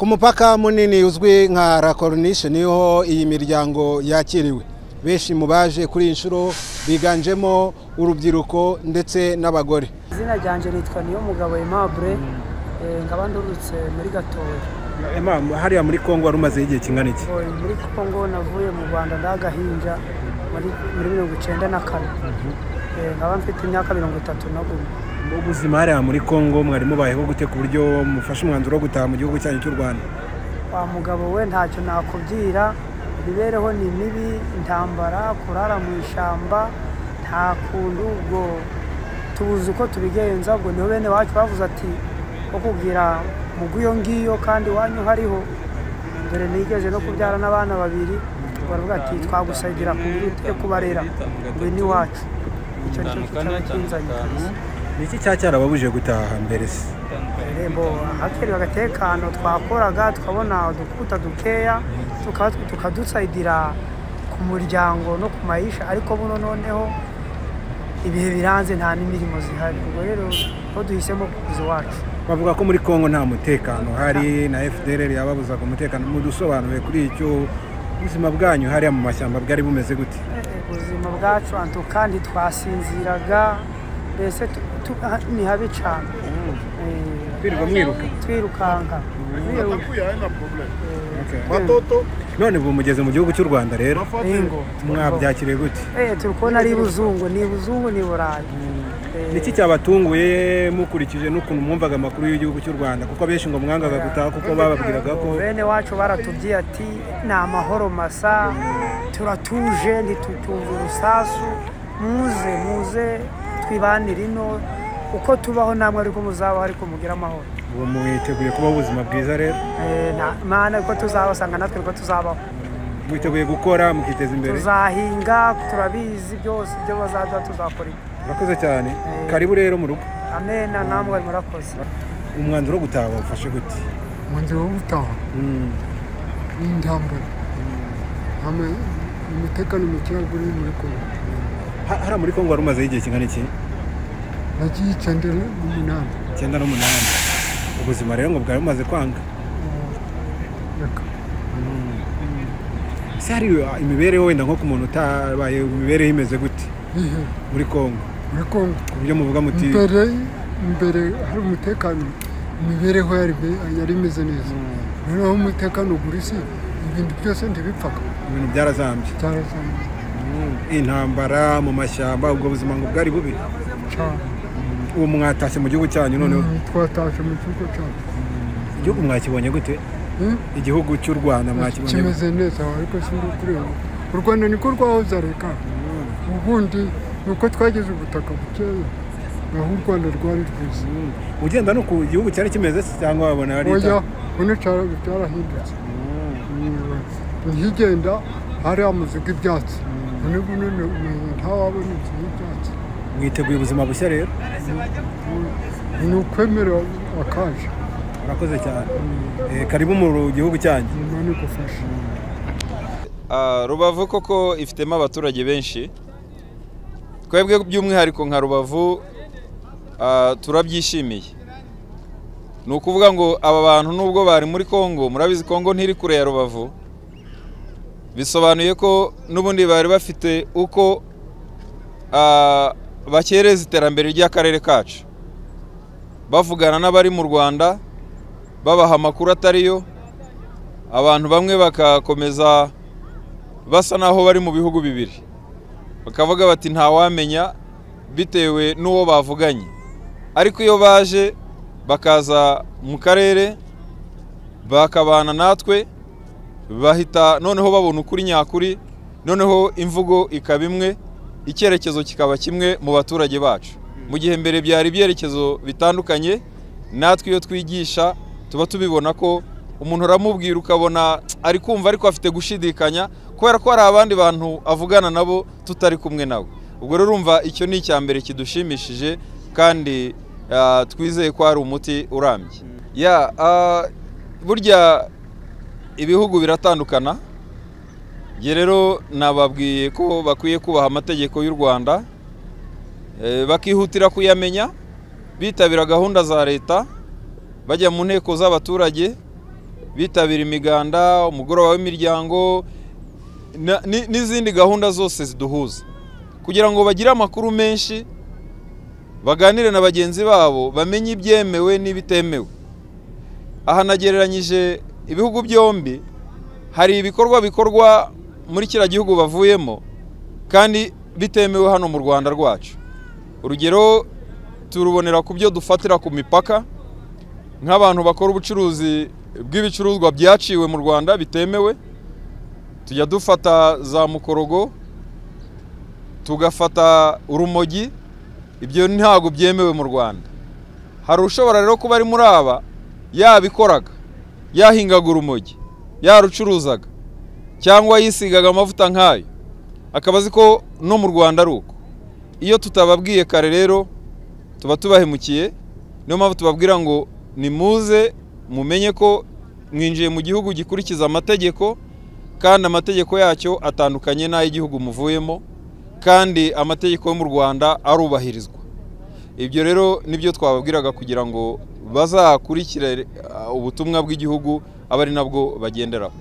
Ku mupaka munini uzwi nka La Corniche niho iyi miryango yakiriwe. Benshi mu baje kuri inshuro biganjemo urubyiruko ndetse n'abagore. Izina ryanje nitwa Niyomugabo Aimable, nkaba ndurutse muri Gatoya. Hariya muri Kongo warumaze igihe kingana iki? Muri Kongo navuye mu Rwanda ndagahinja muri 1994. Nkaba mfite imyaka 31. Ubuzima hariya muri Kongo mwari mubayeho gute ku buryo mufashe umwanzuro wo gutaha mu gihugu cyanyu cy'u Rwanda? Wa mugabo we ntacyo nakubwira, ibibereho ni mibi, intambara, kurara mu ishamba, nta kuntu ubwo tubuze uko tubigenza. Ubwo niho bene wacu bavuze ati okubwira muguyo ngiyo kandi wanyu hariho dore nigeze no kubyara n'abana babiri, baravuga ati twagusaidira ku birute kubarera we ni wacu. Icyo cyo cyarakinzanye. Niki cyarababuje gutaha mbere se? Rembo hakiri bagatekano twakoraga tukabona udukuta dukeya tukadusaidira ku muryango no ku maisha, ariko buno noneho ibihe biranze nta n'imirimo zihari. Ubwo rero ho duhisemo kuza wacu. Bavuga ko muri Kongo nta mutekano hari na FDLR yababuzaga umutekano. Mu dusobanuye kuri icyo ubuzima bwanyu hariya mu mashyamba bwari bumeze gute? Ubuzima bwacu anto kandi twasinziraga mbese ni habi cyane. Twirukanga. Batoto none ubu mugeze mu gihugu cy'u Rwanda rero mwabyakiriye gute? Turikubona ari buzungu ni Burayi. Niki cyabatunguye mukurikije n'ukuntu mwumvaga amakuru y'igihugu cy'u Rwanda, kuko abenshi ngo mwangaga gutaha kuko bababwiraga ko bene wacu baratubwiye ati ni amahoro masa, turatuje ntitutumva urusasu, muze twibanire ino uko tubaho namwe ariko muzabaho ariko mugira amahoro. Ubu mwiteguye kubaho ubuzima bwiza rero? Mana ko tuzabasanga natwe ko tuzabaho. Mwiteguye gukora mukiteza imbere? Tuzahinga, turabizi byose ibyo bazaza tuzakora. Murakoze cyane. Karibu rero mu rugo. Amen, namwe murakoze. Umwanzuro wo gutaha ufashe gute? Umwanzuro wo gutaha n'intambara hamwe umutekano muke uri muri Kongo. Hara muri Kongo warumaze igihe kingana iki? Nagiye 98. Ubuzima rero ngo bwari bumaze kwanga? Sari imibereho wenda nko ku muntu utabaye imibereho imeze gute muri Kongo? Muri Kongo kubyo muvuga muti imbere hari umutekano, imibereho yari imeze neza. Noneho umutekano gurisi ibintu byose ndibipfaka, ibintu byarazambye. Intambara mu mashyamba, ubwo buzima ngo bwari bubi cyane. Uwo mwatashye mu gihugu cyanyu noneho? Twatashye mu gihugu cyacu. Igihugu mwakibonye gute? Igihugu cy'u Rwanda mwakibonye kimeze neza, ariko sindi kureba u Rwanda niko rwahoze reka. Ubundi nuko twageze ubutaka bukeya naho u Rwanda rwari rwiza. Ugenda no ku gihugu cyari kimeze cyangwa wabona ari oya bone cyarahindutse. Nkigenda hari amazu y'ibyatsi, none ntawabona ibyatsi. Mwiteguye ubuzima bushya rero? Ni ukwemera akaje. Murakoze cyane. Karibu mu gihugu cyanyu. Imana igufashe. Rubavu koko ifitemo abaturage benshi. Twebwe by'umwihariko nka Rubavu turabyishimiye. Ni ukuvuga ngo aba bantu nubwo bari muri Kongo, murabizi Kongo ntiri kure ya Rubavu, bisobanuye ko n'ubundi bari bafite uko bakereza iterambere ry'akarere kacu, bavugana n'abari mu Rwanda babaha amakuru atariyo, abantu bamwe bakakomeza basa naho bari mu bihugu bibiri, bakavuga bati ntawamenya bitewe n'uwo bavuganye. Ariko iyo baje bakaza mu karere bakabana natwe, bahita noneho babona ukuri nyakuri, noneho imvugo ikaba imwe, icyerekezo kikaba kimwe mu baturage bacu. Mu gihe mbere byari ibyerekezo bitandukanye, natwe iyo twigisha tuba tubibona ko umuntu uramubwira ukabona ari kumva ariko afite gushidikanya kubera ko hari abandi bantu avugana nabo tutari kumwe nawe. Ubwo rero urumva icyo ni icyambere kidushimishije kandi twizeye ko hari umuti urambye. Burya ibihugu biratandukana. Rero nababwiye ko bakwiye kubaha amategeko y'u Rwanda, bakihutira kuyamenya, bitabira gahunda za leta, bajya mu nteko z'abaturage, bitabira imiganda, umugoroba w'imiryango n'izindi gahunda zose ziduhuza, kugira ngo bagire amakuru menshi, baganire na bagenzi babo, bamenye ibyemewe n'ibitemewe. Aha nagereranyije ibihugu byombi, hari ibikorwa bikorwa muri kiriya gihugu bavuyemo kandi bitemewe hano mu Rwanda rwacu. Urugero turubonera ku byo dufatira ku mipaka, nk'abantu bakora ubucuruzi bw'ibicuruzwa byaciwe mu Rwanda bitemewe, tujya dufata za mukorogo, tugafata urumogi, ibyo ntabwo byemewe mu Rwanda. Hari ushobora rero kuba ari muri aba yabikoraga, yahingaga urumogi, yarucuruzaga cyangwa yisigaga amavuta nk'ayo, akaba azi ko no mu Rwanda ari uko. Iyo tutababwiye kare rero tuba tubahemukiye, niyo mpamvu tubabwira ngo nimuze mumenye ko mwinjiye mu gihugu gikurikiza amategeko, kandi amategeko yacyo atandukanye n'ay'igihugu muvuyemo, kandi amategeko yo mu Rwanda arubahirizwa. Ibyo rero nibyo twababwiraga kugira ngo bazakurikire ubutumwa bw'igihugu aba ari nabwo bagenderaho.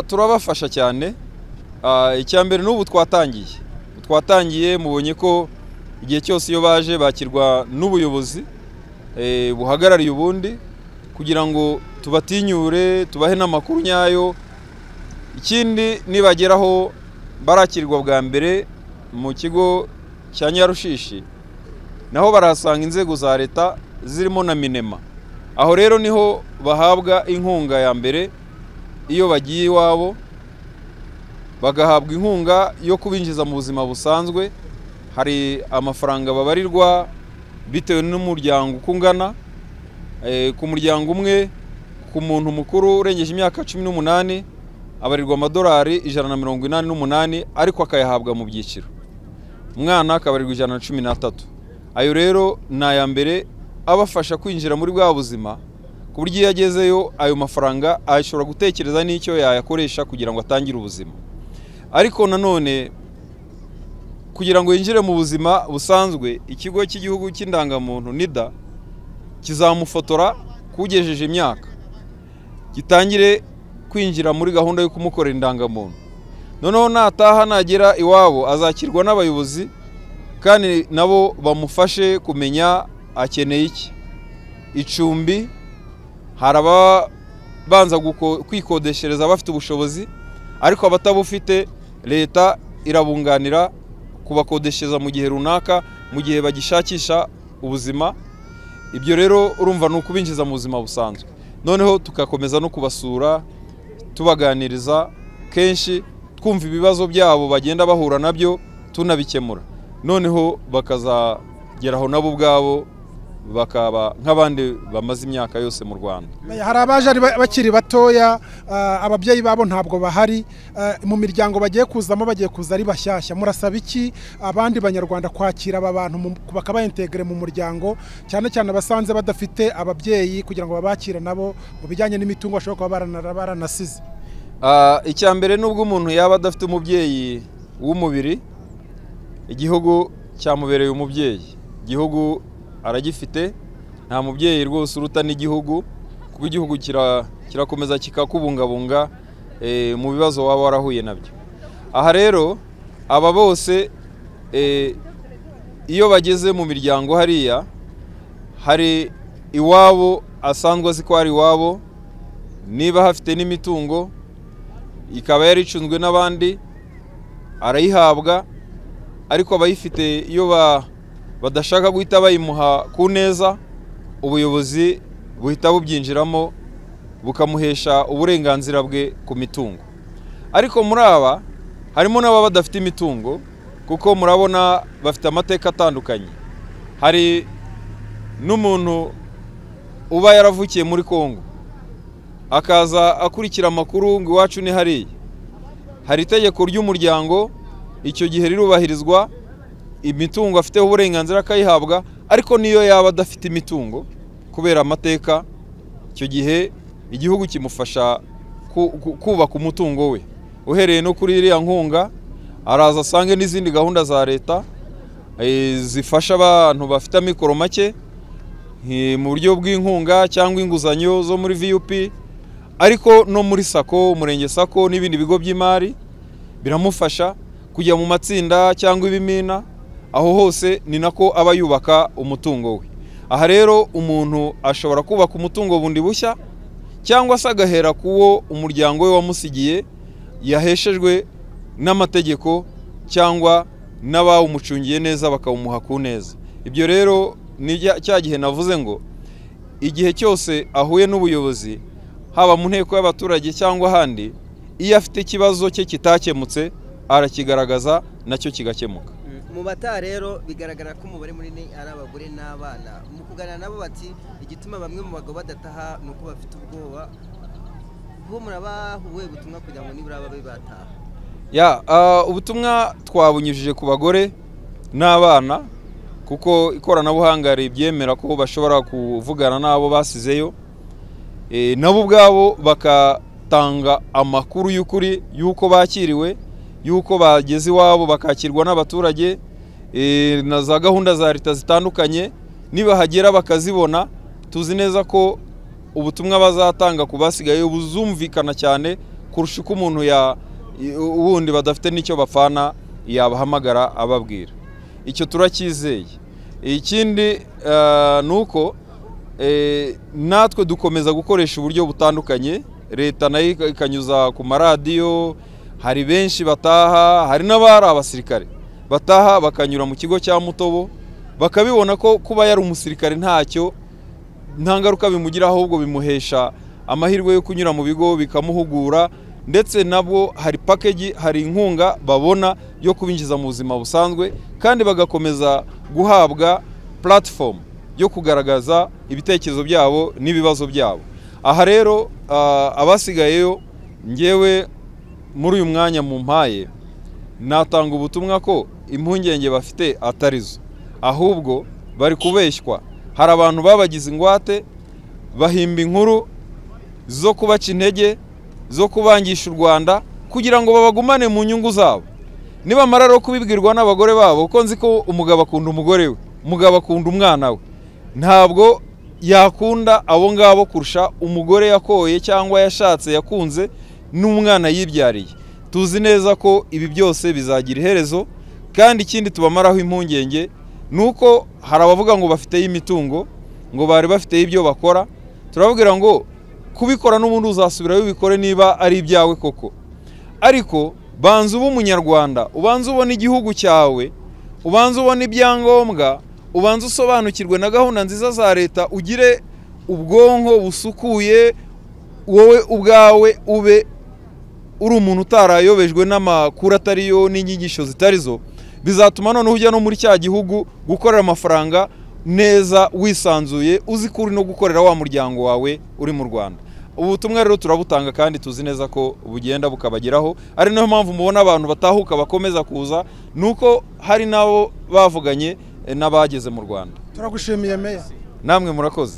Turabafasha cyane. Icyambere n'ubu twatangiye mubonye ko igihe cyose iyo baje bakirwa n'ubuyobozi buhagarariye ubundi, kugira ngo tubatinyure, tubahe n'amakuru nyayo. Ikindi nibageraho barakirwa bwa mbere mu kigo cya Nyarushishi, naho barahasanga inzego za leta zirimo na Minema. Aho rero niho bahabwa inkunga ya mbere iyo bagiye iwabo, bagahabwa inkunga yo kubinjiza mu buzima busanzwe. Hari amafaranga babarirwa bitewe n'umuryango uko ungana. Ku muryango umwe, ku muntu mukuru urengeje imyaka 18 abarirwa amadolari 148, ariko akayahabwa mu byiciro. Umwana akabarirwa 113. Ayo rero ni aya mbere abafasha kwinjira muri bwa buzima, ku buryo iyo agezeyo ayo mafaranga ashobora gutekereza n'icyo yayakoresha kugira ngo atangire ubuzima. Ariko nanone kugira ngo yinjire mu buzima busanzwe, ikigo cy'igihugu cy'indangamuntu NIDA kizamufotora kugejeje imyaka, gitangire kwinjira muri gahunda yo kumukorera indangamuntu. Noneho nataha nagera iwabo azakirwa n'abayobozi, kandi nabo bamufashe kumenya akeneye iki. Icumbi, haraba banza kwikodeshereza bafite ubushobozi, ariko abatabufite leta irabunganira kubakodeshereza mu gihe runaka, mu gihe bagishakisha ubuzima. Ibyo rero urumva ni ukubinjiza mu buzima busanzwe. Noneho tugakomeza no kubasura, tubaganiriza kenshi, twumva ibibazo byabo bagenda bahura nabyo, tunabikemura. Noneho bakazageraho nabo ubwabo bakaba nk'abandi bamaze imyaka yose mu Rwanda. Hari abaje bakiri batoya, ababyeyi babo ntabwo bahari, mu miryango bagiye kuzamo bagiye kuza ari bashyashya. Murasaba iki abandi banyarwanda kwakira aba bantu bakabaintegre mu muryango, cyane cyane abasanze badafite ababyeyi, kugira ngo babakire nabo mu bijyanye n'imitungo bashobora kuba baranasize? Icyambere nubwo umuntu yaba adafite umubyeyi w'umubiri, igihugu cyamubereye umubyeyi. Igihugu aragifite, nta mubyeyi rwose uruta n'igihugu, kuko igihugu kirakomeza kikakubungabunga mu bibazo waba warahuye nabyo. Aha rero aba bose iyo bageze mu miryango hariya, hari iwabo asanzwe azi ko ari iwabo, niba hafite n'imitungo ikaba yaricunzwe n'abandi arayihabwa, ariko abayifite iyo badashaka guhita bayimuha ku neza, ubuyobozi buhita bubyinjiramo bukamuhesha uburenganzira bwe ku mitungo. Ariko muri aba harimo n'ababa badafite imitungo, kuko murabona bafite amateka atandukanye. Hari n'umuntu uba yaravukiye muri Kongo akaza akurikira amakuru ngo iwacu ni hariya. Hari itegeko ry'umuryango, icyo gihe rirubahirizwa, imitungo afiteho uburenganzira akayihabwa. Ariko niyo yaba adafite imitungo kubera amateka, icyo gihe igihugu kimufasha kubaka umutungo we. Uhereye no kuri iriya nkunga, araza asange n'izindi gahunda za leta zifasha abantu bafite amikoro make, mu buryo bw'inkunga cyangwa inguzanyo zo muri VUP, ariko no muri sako, umurenge sako n'ibindi bigo by'imari biramufasha kujya mu matsinda cyangwa ibimina. Aho hose ni nako aba yubaka umutungo we. Aha rero umuntu ashobora kubaka umutungo bundi bushya cyangwa se agahera kuwo umuryango we wamusigiye yaheshejwe n'amategeko cyangwa n'abawumucungiye neza bakawumuha ku neza. Ibyo rero ni cya gihe navuze ngo igihe cyose ahuye n'ubuyobozi, haba mu nteko y'abaturage cyangwa ahandi, iyo afite ikibazo cye kitakemutse arakigaragaza nacyo kigakemuka. Mu bataha rero bigaragara ko umubare munini ari abagore n'abana. Mu kuganira nabo bati igituma bamwe mu bagabo badataha nuko bafite ubwoba. Bo murabahuwe ubutumwa kugira ngo nibura babe bataha? Ubutumwa twabunyujije ku bagore n'abana, kuko ikoranabuhanga ribyemera ko bashobora kuvugana n'abo basizeyo, nabo ubwabo bakatanga amakuru y'ukuri y'uko bakiriwe, y'uko bageze iwabo bakakirwa n'abaturage, na za gahunda za leta zitandukanye nibahagera bakazibona. Tuzi neza ko ubutumwa bazatanga ku basigaye buzumvikana cyane kurusha uko umuntu wundi badafite n'icyo bapfana yabahamagara ababwira. Icyo turakizeye. Ikindi nuko natwe dukomeza gukoresha uburyo butandukanye, leta nayo ikanyuza ku maradiyo. Hari benshi bataha, hari n'abari abasirikare bataha bakanyura mu kigo cya Mutobo, bakabibona ko kuba yari umusirikare nta ngaruka bimugira, ahubwo bimuhesha amahirwe yo kunyura mu bigo bikamuhugura, ndetse nabwo hari package, hari inkunga babona yo kubinjiza mu buzima busanzwe, kandi bagakomeza guhabwa platform yo kugaragaza ibitekerezo byabo n'ibibazo byabo. Aha rero abasigayeyo, ngewe muri uyu mwanya mu mpaye natanga ubutumwa ko impungenge bafite atarizo, ahubwo bari kubeshywa. Hari abantu babagize ingwate bahimba inkuru zo kubaca intege, zo kubangisha u Rwanda kugira ngo babagumane mu nyungu zabo. Nibamara rero kubibwirwa n'abagore babo, ko nzi ko umugabo akunda umugore we, umugabo akunda umwana we, ntabwo yakunda abo ngabo kurusha umugore yakoye cyangwa yashatse yakunze n'umwana yibyariye. Tuzi neza ko ibi byose bizagira iherezo, kandi ikindi tubamaraho impungenge nuko hari abavuga ngo bafiteyo imitungo, ngo bari bafiteyo ibyo bakora. Turababwira ngo kubikora n'ubundi uzasubirayo ubikore niba ari ibyawe koko, ariko banza uba umunyarwanda, ubanza ubona igihugu cyawe, ubanza ubona ibyangombwa, ubanza usobanukirwe na gahunda nziza za leta, ugire ubwonko busukuye, wowe ubwawe ube uri umuntu utarayobejwe n'amakuru atariyo n'inyigisho zitarizo. Bizatuma noneho ujya no muri cya gihugu gukorera amafaranga neza wisanzuye, uzi ko uri no gukorera wa muryango wawe uri mu Rwanda. Ubutumwa rero turabutanga kandi tuzi neza ko bugenda bukabageraho. Ari nayo mpamvu mubona abantu batahuka bakomeza kuza, nuko hari nabo bavuganye n'abageze mu Rwanda. Turagushimiye Meya. Namwe murakoze.